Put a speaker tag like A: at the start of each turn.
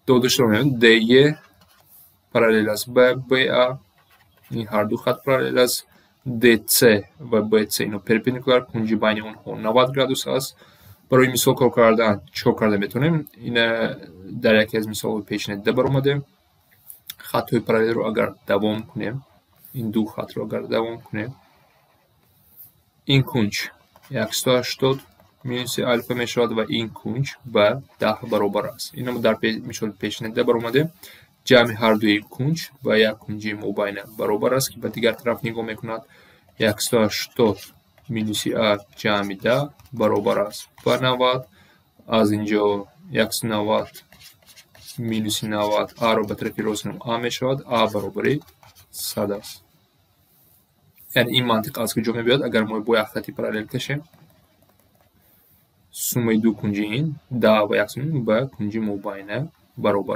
A: دوشتر می‌بینیم دی پارالل است به BA. این هر دو خط پارالل است. DC و BC اینو پرپندیکولار، کنجی بین اونها 90 گرادوس است. برای مثال کار کردن چیکار کرده میتونیم؟ این در یکی از مثال پیشنهاد بر اومده. خطهای پارالل رو اگر دوام کنیم، این دو خط رو اگر دوام کنیم، این کنج 180 مینوس الفا میشود و این کنج به 10 برابر است. اینو در مثال پیشنهاد بر اومده. جمع هر دوی کنج و یک کنجی مبینه برابر است که به دیگر طرف نگاه میکند. 180 مینوس ا جمع 10 برابر است با 90. از اینجا 190 مینوس 90 ا رو به طرف راست ا میشود. ا برابر 100 است. یعنی این منطق از کجا میاد؟ اگر ما با یک خطی پارالل کشیم، سوم دو کنجی این 10 و 100 به کنجی مبینه برابر